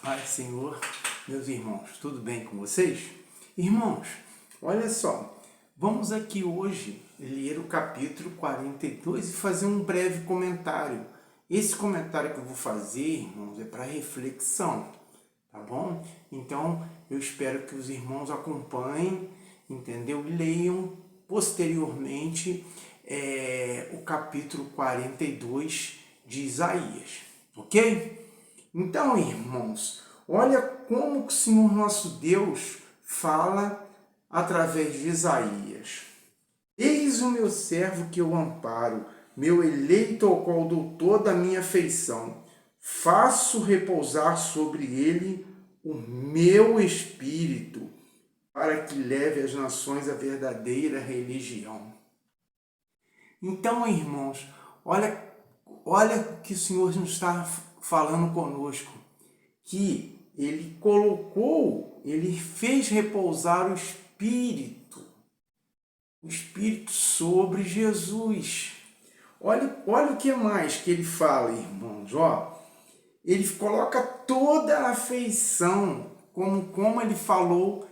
Pai, Senhor, meus irmãos, tudo bem com vocês? Irmãos, olha só, vamos aqui hoje ler o capítulo 42 e fazer um breve comentário. Esse comentário que eu vou fazer, irmãos, é para reflexão, tá bom? Então, eu espero que os irmãos acompanhem, entendeu? E leiam posteriormente o capítulo 42 de Isaías, ok? Então, irmãos, olha como que o Senhor nosso Deus fala através de Isaías. Eis o meu servo que eu amparo, meu eleito ao qual dou toda a minha afeição. Faço repousar sobre ele o meu espírito, para que leve às nações a verdadeira religião. Então, irmãos, olha o que o Senhor nos está falando conosco, que ele fez repousar o Espírito sobre Jesus. Olha o que mais que ele fala, irmãos, ele coloca toda a afeição, como ele falou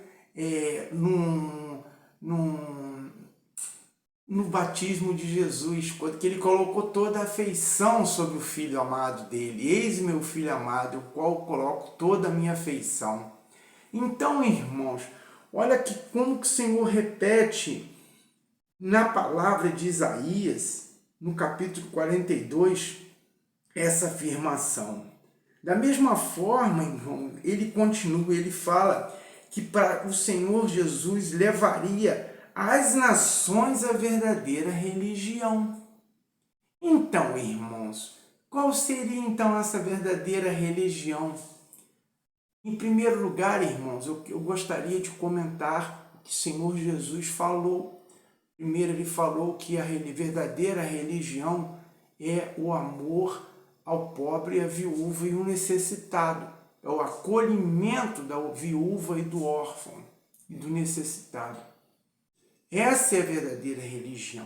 no batismo de Jesus, quando ele colocou toda a afeição sobre o Filho amado dele. Eis meu Filho amado, o qual coloco toda a minha afeição. Então, irmãos, olha como que o Senhor repete na palavra de Isaías, no capítulo 42, essa afirmação. Da mesma forma, irmão, ele continua, ele fala que para o Senhor Jesus levaria às nações a verdadeira religião. Então, irmãos, qual seria então essa verdadeira religião? Em primeiro lugar, irmãos, eu gostaria de comentar o que o Senhor Jesus falou. Primeiro, ele falou que a verdadeira religião é o amor ao pobre, à viúva e ao necessitado. É o acolhimento da viúva e do órfão e do necessitado. Essa é a verdadeira religião.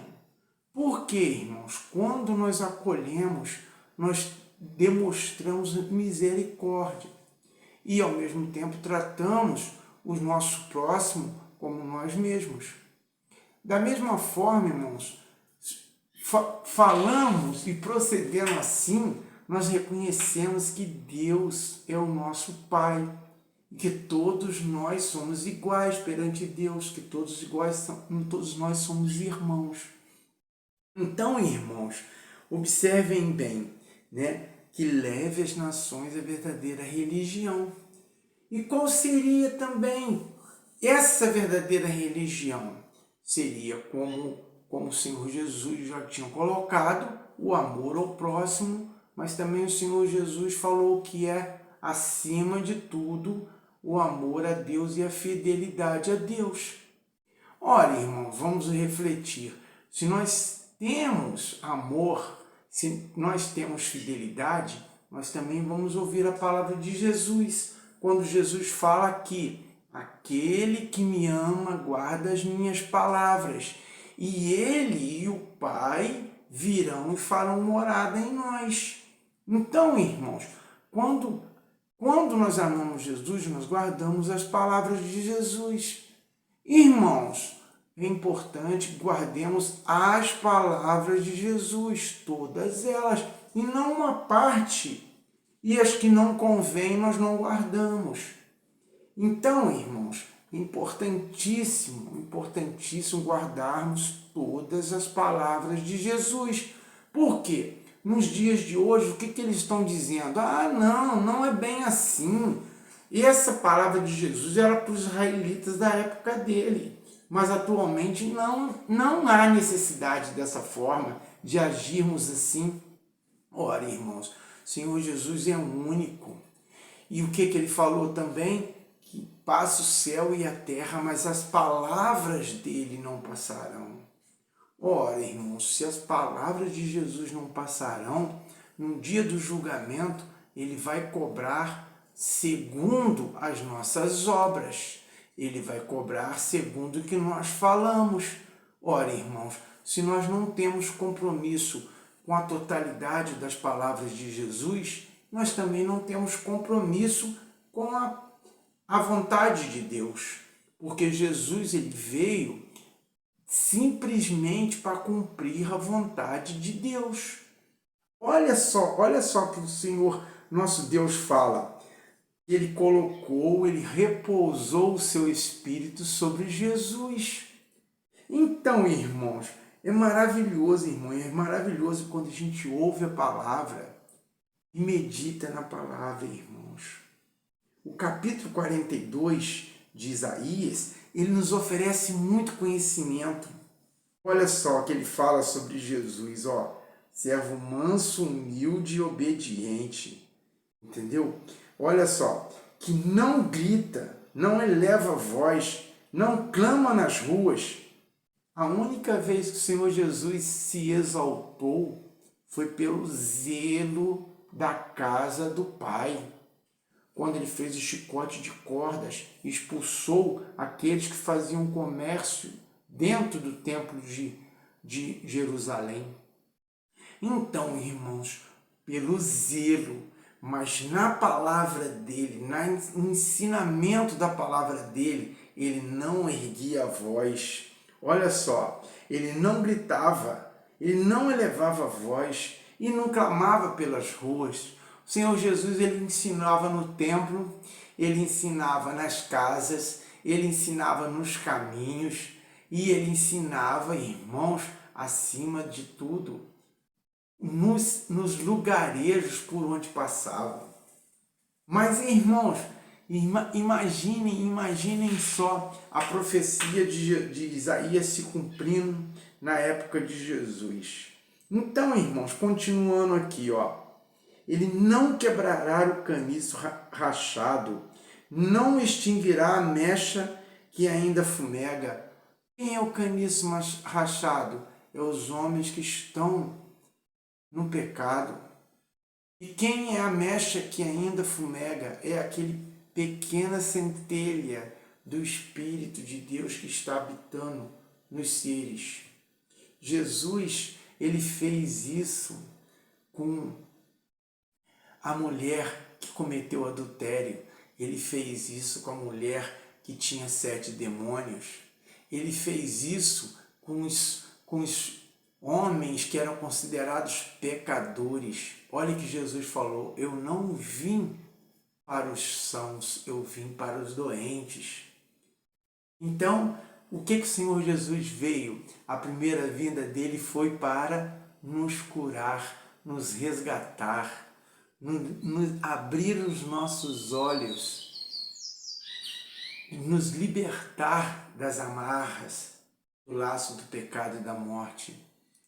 Por quê, irmãos? Quando nós acolhemos, nós demonstramos misericórdia e, ao mesmo tempo, tratamos o nosso próximo como nós mesmos. Da mesma forma, irmãos, falamos e procedendo assim, nós reconhecemos que Deus é o nosso Pai, que todos nós somos iguais perante Deus, que todos nós somos irmãos. Então, irmãos, observem bem, que leve as nações a verdadeira religião. E qual seria também essa verdadeira religião? Seria como o Senhor Jesus já tinha colocado, o amor ao próximo, mas também o Senhor Jesus falou que é, acima de tudo, o amor a Deus e a fidelidade a Deus. Ora, irmãos, vamos refletir. Se nós temos amor, se nós temos fidelidade, nós também vamos ouvir a palavra de Jesus, quando Jesus fala aqui: aquele que me ama guarda as minhas palavras, e ele e o Pai virão e farão morada em nós. Então, irmãos, quando nós amamos Jesus, nós guardamos as palavras de Jesus. Irmãos, é importante que guardemos as palavras de Jesus, todas elas, e não uma parte. E as que não convém, nós não guardamos. Então, irmãos, é importantíssimo guardarmos todas as palavras de Jesus. Por quê? Nos dias de hoje, o que eles estão dizendo? Não é bem assim. E essa palavra de Jesus era para os israelitas da época dele. Mas atualmente não há necessidade dessa forma, de agirmos assim. Ora, irmãos, o Senhor Jesus é único. E o que ele falou também? Que passa o céu e a terra, mas as palavras dele não passarão. Ora, irmãos, se as palavras de Jesus não passarão, no dia do julgamento, ele vai cobrar segundo as nossas obras. Ele vai cobrar segundo o que nós falamos. Ora, irmãos, se nós não temos compromisso com a totalidade das palavras de Jesus, nós também não temos compromisso com a vontade de Deus, porque Jesus ele veio simplesmente para cumprir a vontade de Deus. Olha só que o Senhor, nosso Deus, fala. Ele colocou, ele repousou o seu Espírito sobre Jesus. Então, irmãos, é maravilhoso, é maravilhoso quando a gente ouve a palavra e medita na palavra, irmãos. O capítulo 42 de Isaías, ele nos oferece muito conhecimento. Olha só que ele fala sobre Jesus, ó, servo manso, humilde e obediente, entendeu? Olha só, que não grita, não eleva a voz, não clama nas ruas. A única vez que o Senhor Jesus se exaltou foi pelo zelo da casa do Pai. Quando ele fez o chicote de cordas, expulsou aqueles que faziam comércio dentro do templo de Jerusalém. Então, irmãos, pelo zelo, mas na palavra dele, no ensinamento da palavra dele, ele não erguia a voz. Olha só, ele não gritava, ele não elevava a voz e não clamava pelas ruas. O Senhor Jesus, ele ensinava no templo, ele ensinava nas casas, ele ensinava nos caminhos e ele ensinava, irmãos, acima de tudo, nos lugarejos por onde passava. Mas, irmãos, imaginem só a profecia de Isaías se cumprindo na época de Jesus. Então, irmãos, continuando aqui, ó, ele não quebrará o caniço rachado, não extinguirá a mecha que ainda fumega. Quem é o caniço rachado? É os homens que estão no pecado. E quem é a mecha que ainda fumega? É aquele pequena centelha do Espírito de Deus que está habitando nos seres. Jesus, ele fez isso com a mulher que cometeu adultério. Ele fez isso com a mulher que tinha 7 demônios. Ele fez isso com os homens que eram considerados pecadores. Olha que Jesus falou, eu não vim para os sãos, eu vim para os doentes. Então, o que o Senhor Jesus veio? A primeira vinda dele foi para nos curar, nos resgatar, nos abrir os nossos olhos, nos libertar das amarras, do laço do pecado e da morte.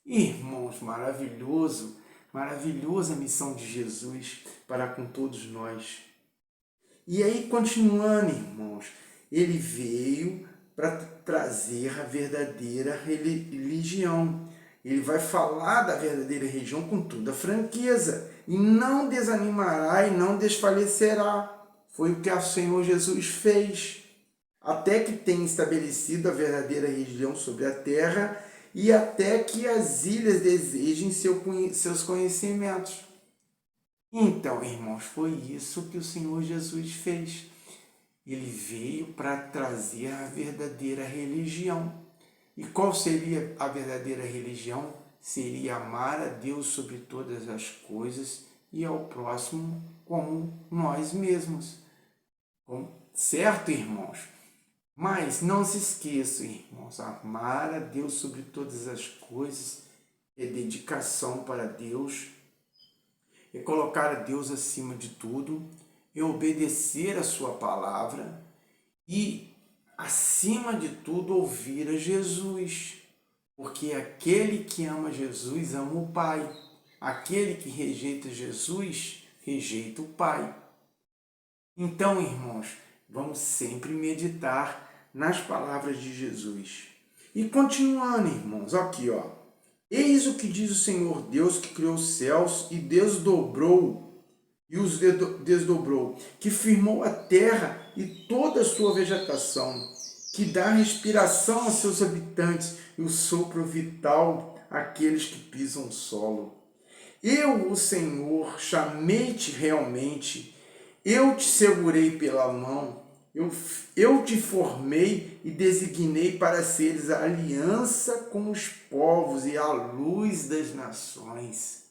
Irmãos, maravilhosa a missão de Jesus para com todos nós. E aí, continuando, irmãos, ele veio para trazer a verdadeira religião. Ele vai falar da verdadeira religião com toda a franqueza. E não desanimará e não desfalecerá. Foi o que o Senhor Jesus fez. Até que tenha estabelecido a verdadeira religião sobre a terra e até que as ilhas desejem seus conhecimentos. Então, irmãos, foi isso que o Senhor Jesus fez. Ele veio para trazer a verdadeira religião. E qual seria a verdadeira religião? Seria amar a Deus sobre todas as coisas e ao próximo como nós mesmos. Certo, irmãos? Mas não se esqueçam, irmãos, amar a Deus sobre todas as coisas é dedicação para Deus, é colocar a Deus acima de tudo, é obedecer a sua palavra e, acima de tudo, ouvir a Jesus. Porque aquele que ama Jesus ama o Pai. Aquele que rejeita Jesus, rejeita o Pai. Então, irmãos, vamos sempre meditar nas palavras de Jesus. E continuando, irmãos, aqui, ó. Eis o que diz o Senhor Deus que criou os céus e os desdobrou, que firmou a terra e toda a sua vegetação, que dá respiração aos seus habitantes e o sopro vital àqueles que pisam o solo. Eu, o Senhor, chamei-te realmente, Eu te segurei pela mão, eu te formei e designei para seres a aliança com os povos e a luz das nações.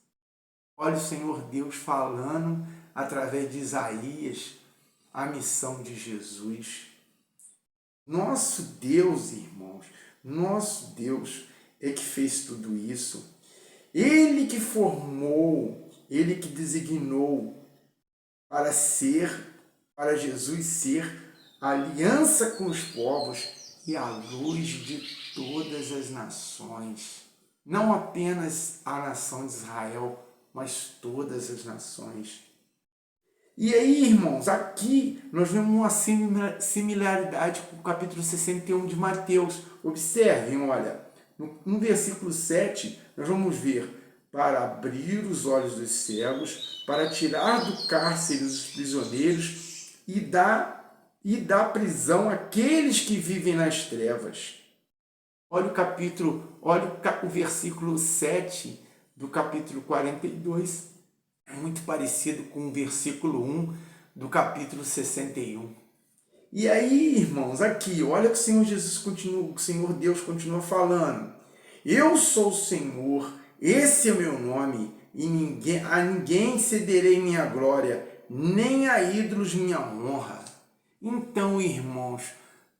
Olha o Senhor Deus falando através de Isaías a missão de Jesus. Nosso Deus, irmãos, nosso Deus é que fez tudo isso. Ele que formou, ele que designou para Jesus ser a aliança com os povos e a luz de todas as nações. Não apenas a nação de Israel, mas todas as nações. E aí, irmãos, aqui nós vemos uma similaridade com o capítulo 61 de Mateus. Observem, olha, no versículo 7, nós vamos ver para abrir os olhos dos cegos, para tirar do cárcere os prisioneiros e dar prisão àqueles que vivem nas trevas. Olha o versículo 7 do capítulo 42. É muito parecido com o versículo 1 do capítulo 61. E aí, irmãos, aqui, olha que o Senhor Jesus continua, o Senhor Deus continua falando. Eu sou o Senhor, esse é o meu nome, e a ninguém cederei minha glória, nem a ídolos minha honra. Então, irmãos,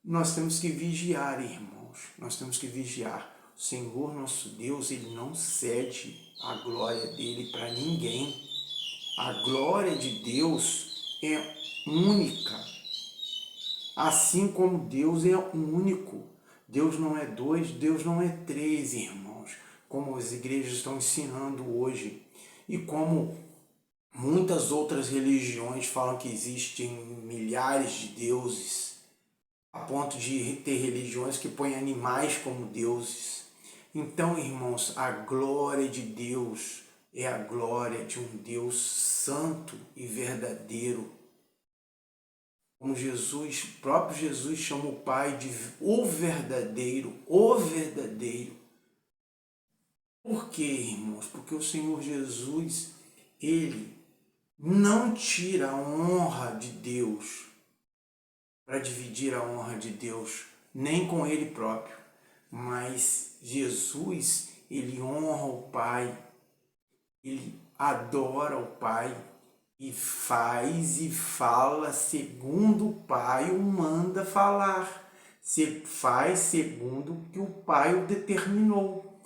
nós temos que vigiar, irmãos. Nós temos que vigiar. O Senhor, nosso Deus, ele não cede a glória dele para ninguém. A glória de Deus é única. Assim como Deus é único. Deus não é dois, Deus não é três, irmãos. Como as igrejas estão ensinando hoje. E como muitas outras religiões falam que existem milhares de deuses. A ponto de ter religiões que põem animais como deuses. Então, irmãos, a glória de Deus é a glória de um Deus santo e verdadeiro. Como Jesus, o próprio Jesus chama o Pai de o verdadeiro, o verdadeiro. Por quê, irmãos? Porque o Senhor Jesus, ele não tira a honra de Deus para dividir a honra de Deus, nem com ele próprio. Mas Jesus, ele honra o Pai, ele adora o Pai e faz e fala segundo o Pai o manda falar. Se faz segundo o que o Pai o determinou.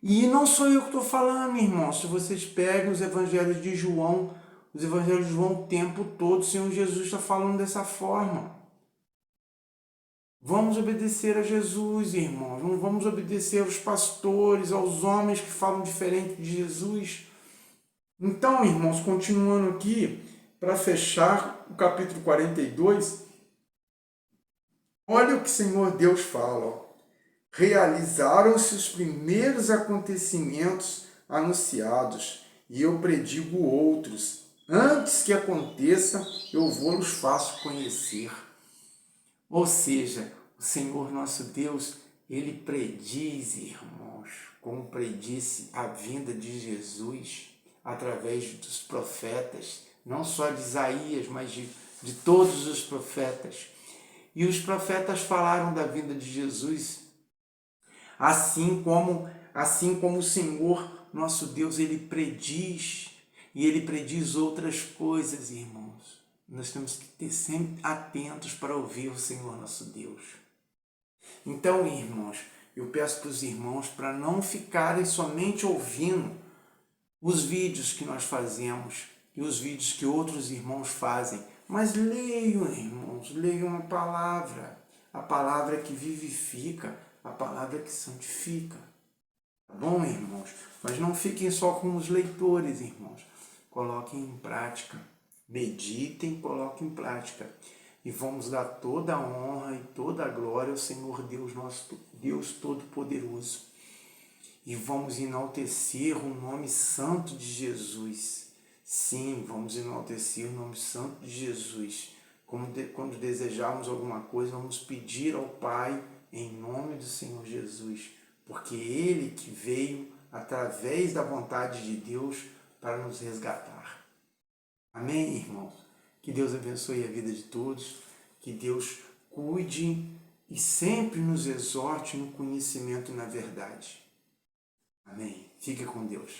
E não sou eu que estou falando, irmãos. Se vocês pegam os evangelhos de João, o tempo todo, o Senhor Jesus está falando dessa forma. Vamos obedecer a Jesus, irmãos. Não vamos obedecer aos pastores, aos homens que falam diferente de Jesus. Então, irmãos, continuando aqui, para fechar o capítulo 42, olha o que o Senhor Deus fala. Ó. Realizaram-se os primeiros acontecimentos anunciados, e eu predigo outros. Antes que aconteça, eu vou-los faço conhecer. Ou seja, o Senhor nosso Deus, ele prediz, irmãos, como predisse a vinda de Jesus através dos profetas, não só de Isaías, mas de todos os profetas. E os profetas falaram da vinda de Jesus, assim como o Senhor nosso Deus, ele prediz, e ele prediz outras coisas, irmãos. Nós temos que ter sempre atentos para ouvir o Senhor nosso Deus. Então, irmãos, eu peço para os irmãos para não ficarem somente ouvindo os vídeos que nós fazemos e os vídeos que outros irmãos fazem, mas leiam, irmãos, leiam a palavra que vivifica, a palavra que santifica. Tá bom, irmãos? Mas não fiquem só como os leitores, irmãos. Coloquem em prática. Meditem, coloquem em prática. E vamos dar toda a honra e toda a glória ao Senhor Deus, nosso Deus Todo-Poderoso. E vamos enaltecer o nome santo de Jesus. Sim, vamos enaltecer o nome santo de Jesus. Quando desejarmos alguma coisa, vamos pedir ao Pai em nome do Senhor Jesus. Porque Ele que veio através da vontade de Deus para nos resgatar. Amém, irmãos? Que Deus abençoe a vida de todos, que Deus cuide e sempre nos exorte no conhecimento e na verdade. Amém. Fica com Deus.